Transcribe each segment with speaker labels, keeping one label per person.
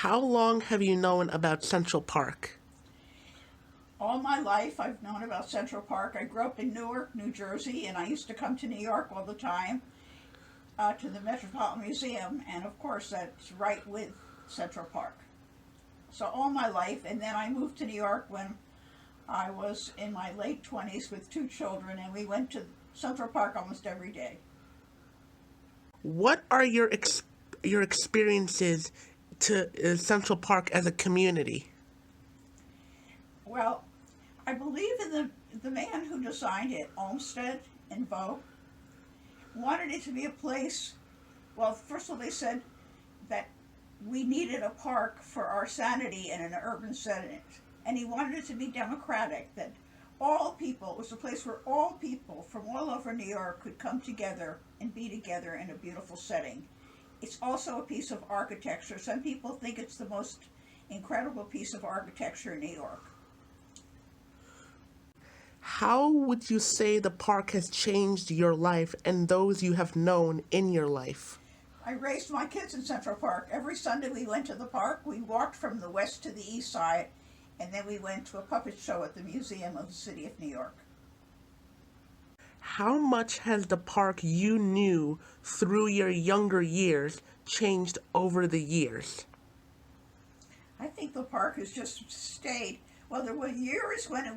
Speaker 1: How long have you known about Central Park?
Speaker 2: All my life, I've known about Central Park. I grew up in Newark, New Jersey, and I used to come to New York all the time to the Metropolitan Museum, and of course, that's right with Central Park. So, all my life, and then I moved to New York when I was in my late 20s with two children, and we went to Central Park almost every day.
Speaker 1: What are your experiences to Central Park as a community?
Speaker 2: Well, I believe in the man who designed it, Olmsted and Vaux, wanted it to be a place. Well, first of all, they said that we needed a park for our sanity in an urban setting, and he wanted it to be democratic. That all people, it was a place where all people from all over New York could come together and be together in a beautiful setting. It's also a piece of architecture. Some people think it's the most incredible piece of architecture in New York.
Speaker 1: How would you say the park has changed your life and those you have known in your life?
Speaker 2: I raised my kids in Central Park. Every Sunday we went to the park. We walked from the west to the east side, and then we went to a puppet show at the Museum of the City of New York.
Speaker 1: How much has the park you knew through your younger years changed over the years?
Speaker 2: I think the park has just stayed. Well, there were years when it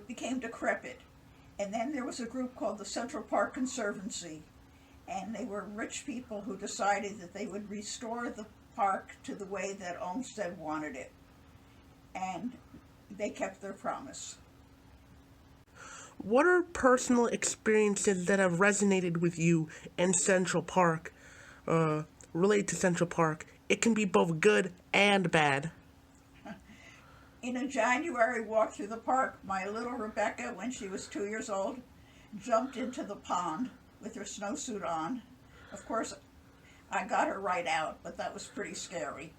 Speaker 2: became decrepit, and then there was a group called the Central Park Conservancy, and they were rich people who decided that they would restore the park to the way that Olmsted wanted it, and they kept their promise.
Speaker 1: What are personal experiences that have resonated with you in Central Park, related to Central Park? It can be both good and bad.
Speaker 2: In a January walk through the park, my little Rebecca, when she was 2 years old, jumped into the pond with her snowsuit on. Of course, I got her right out, but that was pretty scary.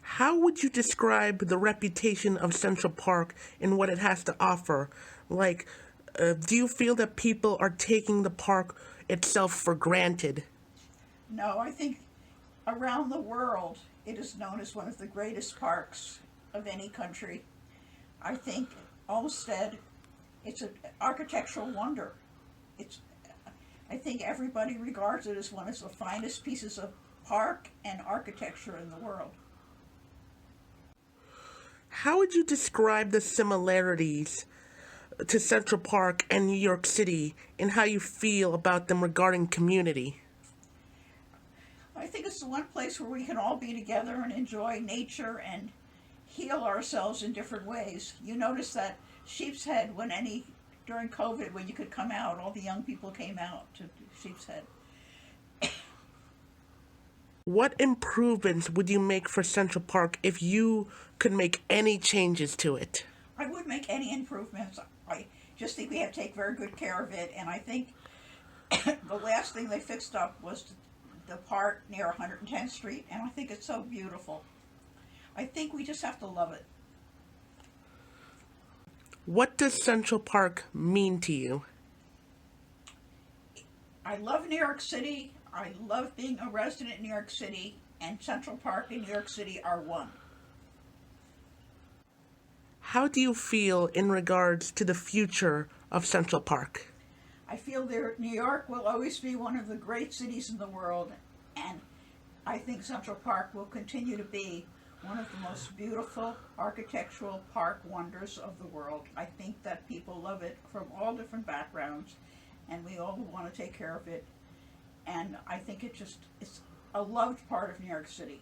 Speaker 1: How would you describe the reputation of Central Park and what it has to offer? Like, do you feel that people are taking the park itself for granted?
Speaker 2: No, I think around the world it is known as one of the greatest parks of any country. I think Olmsted, it's an architectural wonder. It's, I think everybody regards it as one of the finest pieces of park and architecture in the world.
Speaker 1: How would you describe the similarities to Central Park and New York City and how you feel about them regarding community?
Speaker 2: I think it's the one place where we can all be together and enjoy nature and heal ourselves in different ways. You notice that Sheep's Head, during COVID, when you could come out, all the young people came out to Sheep's Head.
Speaker 1: What improvements would you make for Central Park if you could make any changes to it?
Speaker 2: I would make any improvements. I just think we have to take very good care of it, and I think the last thing they fixed up was the part near 110th Street, and I think it's so beautiful. I think we just have to love it.
Speaker 1: What does Central Park mean to you?
Speaker 2: I love New York City. I love being a resident in New York City, and Central Park and New York City are one.
Speaker 1: How do you feel in regards to the future of Central Park?
Speaker 2: I feel that New York will always be one of the great cities in the world, and I think Central Park will continue to be one of the most beautiful architectural park wonders of the world. I think that people love it from all different backgrounds, and we all want to take care of it. And I think it's a loved part of New York City.